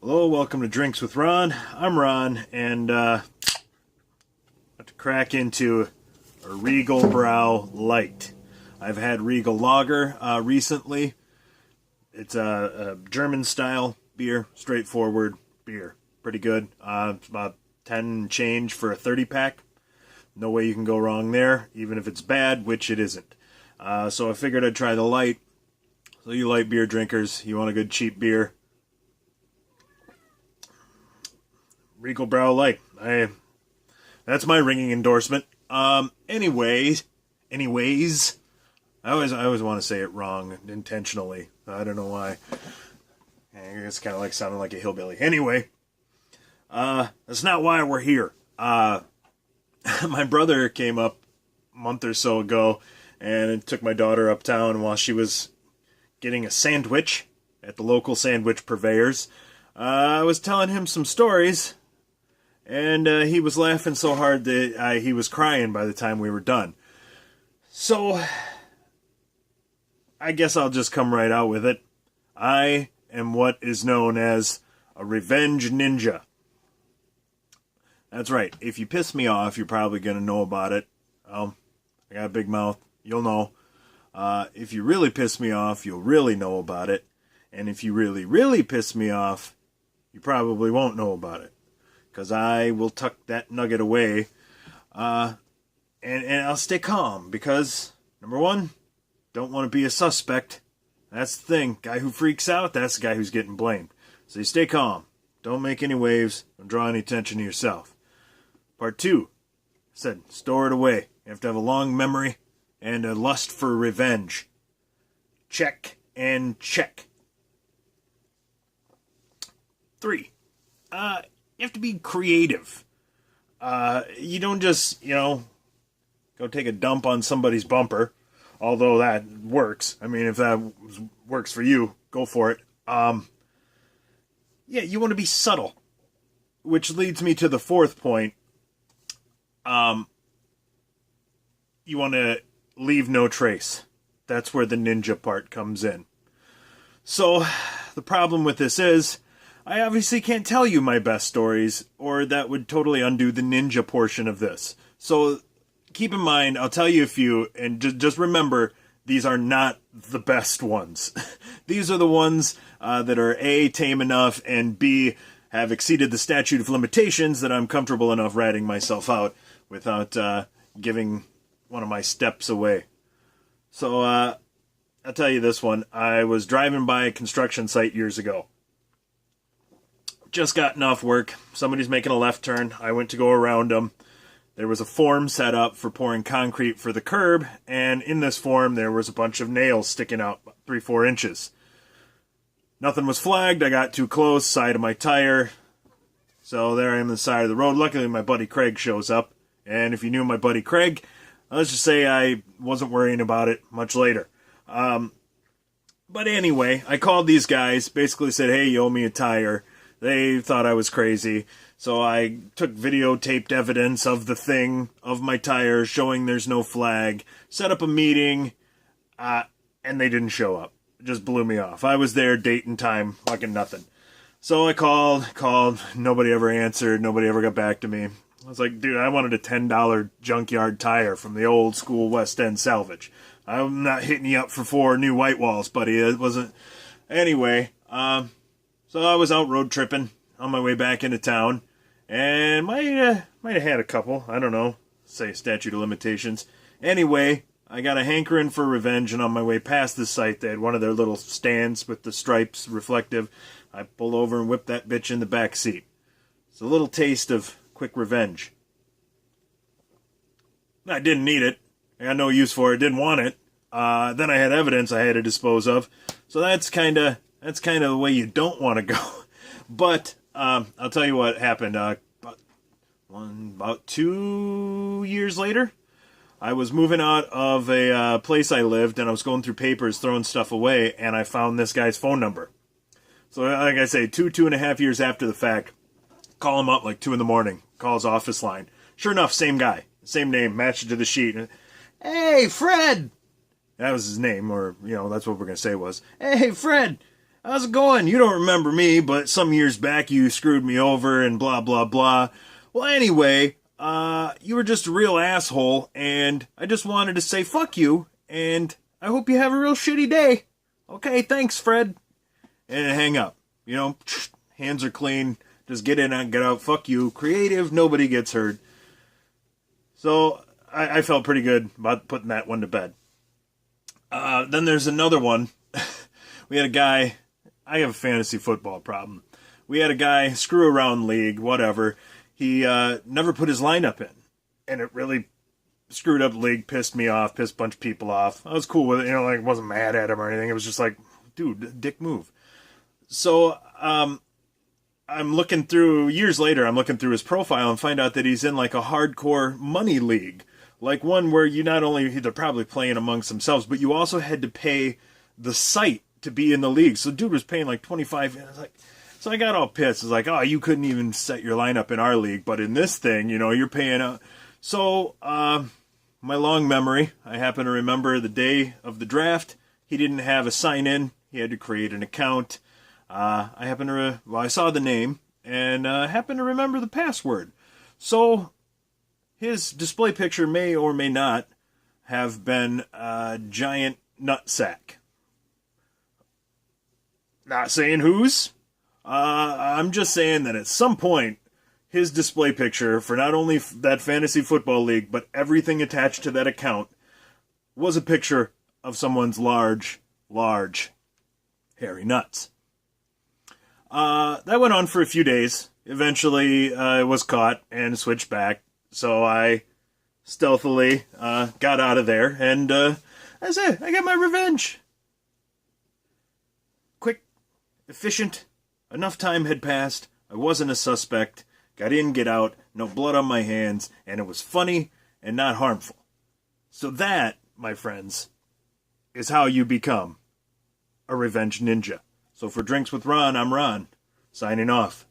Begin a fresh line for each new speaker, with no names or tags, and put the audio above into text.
Hello, welcome to Drinks with Ron. I'm Ron, and about to crack into a Regal Braun Light. I've had Regal Lager recently. It's a German-style beer, straightforward beer. Pretty good. It's about 10 change for a 30-pack. No way you can go wrong there, even if it's bad, which it isn't. So I figured I'd try the light. So you light beer drinkers, you want a good cheap beer, Regal Braun Light. That's my ringing endorsement. Anyways, I always want to say it wrong intentionally. I don't know why. It's kind of like sounding like a hillbilly. Anyway, that's not why we're here. My brother came up a month or so ago and took my daughter uptown while she was getting a sandwich at the local sandwich purveyors. I was telling him some stories, and he was laughing so hard that he was crying by the time we were done. So, I guess I'll just come right out with it. I am what is known as a revenge ninja. That's right. If you piss me off, you're probably going to know about it. I got a big mouth. You'll know. If you really piss me off, you'll really know about it. And if you really, really piss me off, you probably won't know about it. Because I will tuck that nugget away. And I'll stay calm. Because, number one, don't want to be a suspect. That's the thing. Guy who freaks out, that's the guy who's getting blamed. So you stay calm. Don't make any waves. Don't draw any attention to yourself. Part two. I said, store it away. You have to have a long memory and a lust for revenge. Check and check. 3. You have to be creative. You don't just, go take a dump on somebody's bumper, although that works. I mean, if that works for you, go for it. You want to be subtle, which leads me to the fourth point. You want to leave no trace. That's where the ninja part comes in. So, the problem with this is, I obviously can't tell you my best stories, or that would totally undo the ninja portion of this. So, keep in mind, I'll tell you a few, and just remember, these are not the best ones. These are the ones that are A, tame enough, and B, have exceeded the statute of limitations that I'm comfortable enough ratting myself out without giving one of my steps away. So, I'll tell you this one. I was driving by a construction site years ago. Just gotten off work. Somebody's making a left turn. I went to go around them. There was a form set up for pouring concrete for the curb, and in this form there was a bunch of nails sticking out 3-4 inches. Nothing was flagged. I got too close, side of my tire. So there I am on the side of the road. Luckily my buddy Craig shows up, and if you knew my buddy Craig, let's just say I wasn't worrying about it much later. But anyway, I called these guys, basically said, hey, you owe me a tire. They thought I was crazy, so I took videotaped evidence of the thing, of my tire, showing there's no flag, set up a meeting, and they didn't show up. It just blew me off. I was there, date and time, fucking nothing. So I called, nobody ever answered, nobody ever got back to me. I was like, dude, I wanted a $10 junkyard tire from the old school West End salvage. I'm not hitting you up for 4 new white walls, buddy. It wasn't... Anyway, so I was out road tripping on my way back into town, and might have had a couple. I don't know. Say statute of limitations. Anyway, I got a hankering for revenge, and on my way past the site, they had one of their little stands with the stripes reflective. I pulled over and whipped that bitch in the back seat. It's a little taste of quick revenge. I didn't need it. I got no use for it. Didn't want it. Then I had evidence I had to dispose of. So that's kind of the way you don't want to go. But I'll tell you what happened. About 2 years later, I was moving out of a place I lived, and I was going through papers, throwing stuff away, and I found this guy's phone number. So like I say, 2.5 years after the fact, call him up like 2 in the morning, call his office line. Sure enough, same guy, same name, matched it to the sheet. Hey, Fred! That was his name, or, that's what we're going to say was. Hey, Fred! how's it going? You don't remember me, but some years back you screwed me over and blah, blah, blah. Well, anyway, you were just a real asshole, and I just wanted to say fuck you, and I hope you have a real shitty day. Okay, thanks, Fred. And hang up. You know, hands are clean. Just get in and get out. Fuck you. Creative. Nobody gets hurt. So I felt pretty good about putting that one to bed. Then there's another one. We had a guy. I have a fantasy football problem. We had a guy, screw around league, whatever. He never put his lineup in. And it really screwed up the league, pissed me off, pissed a bunch of people off. I was cool with it, like, wasn't mad at him or anything. It was just like, dude, dick move. So, I'm looking through, years later, I'm looking through his profile and find out that he's in like a hardcore money league. Like one where you not only, they're probably playing amongst themselves, but you also had to pay the site to be in the league. So dude was paying like 25, and I was like, so I got all pissed. It's like, oh, you couldn't even set your lineup in our league, but in this thing, you're paying out. So, my long memory, I happen to remember the day of the draft. He didn't have a sign-in. He had to create an account. I saw the name and happened to remember the password. So his display picture may or may not have been a giant nutsack. Not saying whose. I'm just saying that at some point, his display picture for not only that fantasy football league, but everything attached to that account was a picture of someone's large, hairy nuts. That went on for a few days. Eventually, I was caught and switched back. So I stealthily got out of there, and that's it. I got my revenge. Quick, efficient. Enough time had passed. I wasn't a suspect. Got in, get out. No blood on my hands, and it was funny and not harmful. So that, my friends, is how you become a revenge ninja. So for Drinks with Ron, I'm Ron, signing off.